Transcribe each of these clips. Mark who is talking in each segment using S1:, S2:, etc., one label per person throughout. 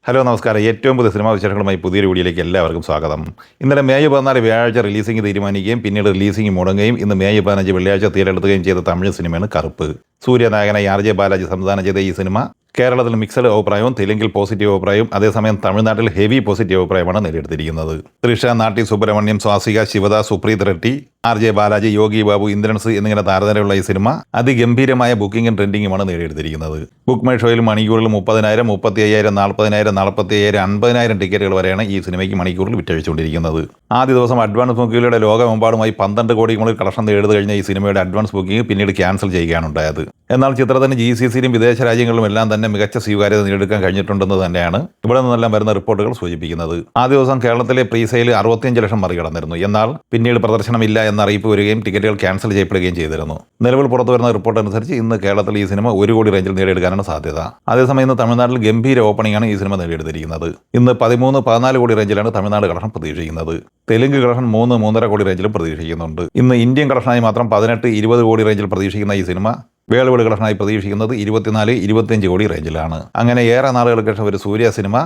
S1: Hello നമസ്കാരം. ഏറ്റവും പുതിയ സിനിമാ വിശേഷങ്ങളുമായി പുതിയൊരു വീഡിയോയിലേക്ക് എല്ലാവർക്കും സ്വാഗതം. ഇന്നലെ മെയ് 14 വ്യാഴാഴ്ച റിലീസിംഗ് തീരുമാനിക്കുകയും പിന്നീട് റിലീസിംഗ് മുടങ്ങുകയും ഇന്ന് മെയ് 15 വെള്ളിയാഴ്ച തിയേറ്ററെടുക്കുകയും ചെയ്ത തമിഴ് സിനിമയാണ് കറുപ്പ്. സൂര്യനായകനായി RJ ബാലാജി സംവിധാനം ചെയ്ത ഈ സിനിമ കേരളത്തിൽ മിക്സഡ് അഭിപ്രായവും തെലുങ്കിൽ പോസിറ്റീവ് അഭിപ്രായവും അതേസമയം തമിഴ്നാട്ടിൽ ഹെവി പോസിറ്റീവ് അഭിപ്രായമാണ് നേടിയെടുത്തിരിക്കുന്നത്. തൃഷ, നാട്ടി സുബ്രഹ്മണ്യം, സ്വാസിക, ശിവദാസ്, സുപ്രീത് റെഡ്ഡി, RJ ബാലാജി, യോഗി ബാബു, ഇന്ദ്രൻസ് എന്നിങ്ങനെ താരനിരയുള്ള ഈ സിനിമ അതിഗംഭീരമായ ബുക്കിംഗും ട്രെൻഡിങ്ങുമാണ് നേടിയെടുത്തിരിക്കുന്നത്. ബുക്ക് മൈ ഷോയിൽ മണിക്കൂറിൽ 30,000, 35,000, 40,000, 45,000, 50,000 ടിക്കറ്റുകൾ വരെയാണ് ഈ സിനിമയ്ക്ക് മണിക്കൂറിൽ വിറ്റഴിച്ചുകൊണ്ടിരിക്കുന്നത്. ആദ്യ ദിവസം അഡ്വാൻസ് ബുക്കിങ്ങിലൂടെ ലോകമെമ്പാടുമായി 12 കോടി മുകളിൽ കളക്ഷൻ നേടുക കഴിഞ്ഞ ഈ സിനിമയുടെ അഡ്വാൻസ് ബുക്കിംഗ് പിന്നീട് ക്യാൻസൽ ചെയ്യുകയാണ് ഉണ്ടായത്. എന്നാൽ ചിത്രത്തിന് GCCയിലും വിദേശ രാജ്യങ്ങളിലും എല്ലാം തന്നെ മികച്ച സ്വീകാര്യത നേടിയെടുക്കാൻ കഴിഞ്ഞിട്ടുണ്ടെന്ന് തന്നെയാണ് ഇവിടെ നിന്നെല്ലാം വരുന്ന റിപ്പോർട്ടുകൾ സൂചിപ്പിക്കുന്നത്. ആദ്യ ദിവസം കേരളത്തിലെ പ്രീസെയിൽ 65 ലക്ഷം മറികടന്നിരുന്നു. എന്നാൽ പിന്നീട് പ്രദർശനമില്ല എന്ന അറിയിപ്പ് വരികയും ടിക്കറ്റുകൾ ക്യാൻസൽ ചെയ്യപ്പെടുകയും ചെയ്തിരുന്നു. നിലവിൽ പുറത്തുവരുന്ന റിപ്പോർട്ട് അനുസരിച്ച് ഇന്ന് കേരളത്തിൽ ഈ സിനിമ 1 കോടി റേഞ്ചിൽ നേടിയെടുക്കാനാണ് സാധ്യത. അതേസമയം ഇന്ന് തമിഴ്നാട്ടിൽ ഗംഭീര ഓപ്പണിംഗാണ് ഈ സിനിമ നേടിയെടുത്തിരിക്കുന്നത്. ഇന്ന് 13-14 കോടി റേഞ്ചിലാണ് തമിഴ്നാട് കളക്ഷൻ പ്രതീക്ഷിക്കുന്നത്. തെലുങ്ക് കളക്ഷൻ 3-3.5 കോടി റേഞ്ചിലും പ്രതീക്ഷിക്കുന്നുണ്ട്. ഇന്ന് ഇന്ത്യൻ കളക്ഷനായി മാത്രം 18-20 കോടി റേഞ്ചിൽ പ്രതീക്ഷിക്കുന്ന ഈ സിനിമ വേൾഡ് വൈഡ് കളക്ഷനായി പ്രതീക്ഷിക്കുന്നത് 24-25 കോടി റേഞ്ചിലാണ്. അങ്ങനെ ഏറെ നാളുകൾക്ക് ശേഷം ഒരു സൂര്യ സിനിമ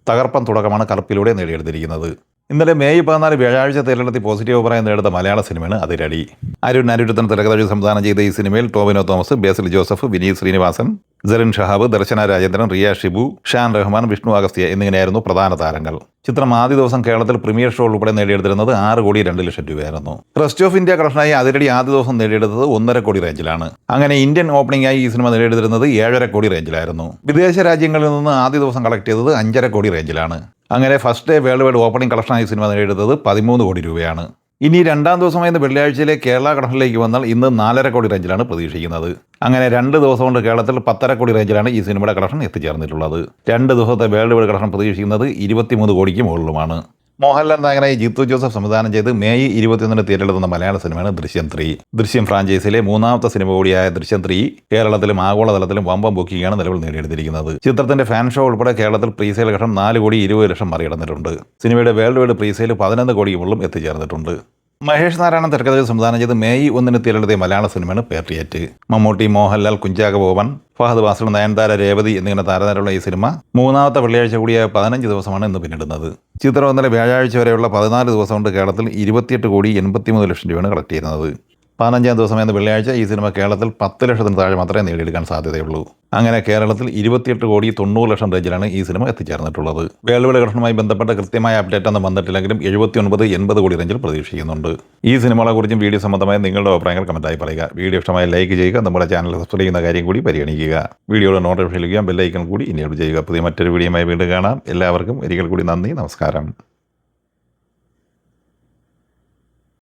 S1: തകർപ്പൻ തുടക്കമാണ് കറുപ്പിലൂടെ നേടിയെടുത്തിരിക്കുന്നത്. ഇന്നലെ മെയ് 14 വ്യാഴാഴ്ച തിയേറ്ററിലെത്തി പോസിറ്റീവ് അഭിപ്രായം നേടുന്ന മലയാള സിനിമയാണ് അതിരടി. അരുൺ തിരക്കഥ സംവിധാനം ചെയ്ത ഈ സിനിമയിൽ ടോവിനോ തോമസ്, ബേസിൽ ജോസഫ്, വിനീത് ശ്രീനിവാസൻ, സെറിൻ ഷഹാബ്, ദർശന രാജേന്ദ്രൻ, റിയ ഷിബു, ഷാൻ റഹ്മാൻ, വിഷ്ണു അഗസ്ത്യ എന്നിങ്ങനെയായിരുന്നു പ്രധാന താരങ്ങൾ. ചിത്രം ആദ്യ ദിവസം കേരളത്തിൽ പ്രീമിയർ ഷോ ഉൾപ്പെടെ നേടിയെടുത്തിരുന്നത് 6 കോടി 2 ലക്ഷം രൂപയായിരുന്നു. റെസ്റ്റ് ഓഫ് ഇന്ത്യ കളക്ഷനായി അതിരടി ആദ്യ ദിവസം നേടിയെടുത്തത് 1.5 കോടി റേഞ്ചിലാണ്. അങ്ങനെ ഇന്ത്യൻ ഓപ്പണിംഗായി ഈ സിനിമ നേടിയെടുത്തിരുന്നത് 7.5 കോടി റേഞ്ചിലായിരുന്നു. വിദേശ രാജ്യങ്ങളിൽ നിന്ന് ആദ്യ ദിവസം കളക്ട് ചെയ്തത് 5.5 കോടി റേഞ്ചിലാണ്. അങ്ങനെ first day worldwide opening കളക്ഷനായി സിനിമ നേടിയെടുത്തത് 13 കോടി രൂപയാണ്. ഇനി രണ്ടാം ദിവസമായിരുന്ന വെള്ളിയാഴ്ചയിലെ കേരള കളക്ഷനിലേക്ക് വന്നാൽ ഇന്ന് 4.5 കോടി റേഞ്ചിലാണ് പ്രതീക്ഷിക്കുന്നത്. അങ്ങനെ 2 ദിവസം കൊണ്ട് കേരളത്തിൽ 10.5 കോടി റേഞ്ചിലാണ് ഈ സിനിമയുടെ കളക്ഷൻ എത്തിച്ചേർന്നിട്ടുള്ളത്. 2 ദിവസത്തെ വേൾഡ് വൈഡ് കളക്ഷൻ പ്രതീക്ഷിക്കുന്നത് 23 കോടിക്ക് മുകളിലുമാണ്. മോഹൻലാൽ നായകനായി ജിത്തു ജോസഫ് സംവിധാനം ചെയ്ത് മെയ് 21 തിയേറ്ററിലെത്തുന്ന മലയാള സിനിമയാണ് ദൃശ്യം 3. ദൃശ്യം ഫ്രാഞ്ചൈസിയിലെ 3ാമത്തെ സിനിമ കൂടിയായ ദൃശ്യം 3 കേരളത്തിലും ആഗോളതലത്തിലും വമ്പം ബുക്കിംഗാണ് നിലവിൽ നേടിയെടുത്തിരിക്കുന്നത്. ചിത്രത്തിന്റെ ഫാൻ ഷോ ഉൾപ്പെടെ കേരളത്തിൽ പ്രീസെയിൽ ഘട്ടം 4 കോടി 20 ലക്ഷം മറികടന്നിട്ടുണ്ട്. സിനിമയുടെ വേൾഡ് വൈഡ് പ്രീസെയിൽ 11 കോടിക്ക് മുകളിലും എത്തിച്ചേർന്നിട്ടുണ്ട്. മഹേഷ് നാരായണൻ തിരക്കഥ സംവിധാനം ചെയ്ത് മെയ് 1 തിയേറ്ററിലെത്തിയ മലയാള സിനിമയാണ് പേട്രിയറ്റ്. മമ്മൂട്ടി, മോഹൻലാൽ, കുഞ്ചാക്ക ബോബൻ, ഫഹദ് ഫാസിൽ, നയൻതാര, രേവതി എന്നിങ്ങനെ താരനിരയുള്ള ഈ സിനിമ 3ാമത്തെ വെള്ളിയാഴ്ച കൂടിയായ 15 ദിവസമാണ് ഇന്ന് പിന്നിടുന്നത്. ചിത്രം ഇന്നലെ വ്യാഴാഴ്ച വരെയുള്ള 14 ദിവസം കൊണ്ട് കേരളത്തിൽ 28 കോടി 83 ലക്ഷം രൂപയാണ് കളക്ട് ചെയ്യുന്നത്. 15ാം ദിവസമായിരുന്ന വെള്ളിയാഴ്ച ഈ സിനിമ കേരളത്തിൽ 10 ലക്ഷത്തിന് താഴെ മാത്രമേ നേടിയെടുക്കാൻ സാധ്യതയുള്ളൂ. അങ്ങനെ കേരളത്തിൽ 28 കോടി 90 ലക്ഷം റേഞ്ചിലാണ് ഈ സിനിമ എത്തിച്ചേർന്നിട്ടുള്ളത്. വേൾഡ് വൈഡ് കളക്ഷനുമായി ബന്ധപ്പെട്ട കൃത്യമായ അപ്ഡേറ്റ് ഒന്നും വന്നിട്ടില്ലെങ്കിലും 79-80 കോടി റേഞ്ചിൽ പ്രതീക്ഷിക്കുന്നുണ്ട്. ഈ സിനിമകളെക്കുറിച്ചും വീഡിയോ സംബന്ധമായ നിങ്ങളുടെ അഭിപ്രായങ്ങൾ കമൻറ്റായി പറയുക. വീഡിയോ ഇഷ്ടമായി ലൈക്ക് ചെയ്യുക. നമ്മുടെ ചാനൽ സബ്സ്ക്രൈബ് ചെയ്യുന്ന കാര്യം കൂടി പരിഗണിക്കുക. വീഡിയോയുടെ നോട്ടിഫിക്കേഷൻ ലഭിക്കാൻ ബെല്ലൈക്കൺ കൂടി ഇനേബിൾ ചെയ്യുക. പുതിയ മറ്റൊരു വീഡിയോയുമായി വീണ്ടും കാണാം. എല്ലാവർക്കും ഒരിക്കൽ കൂടി നന്ദി, നമസ്കാരം.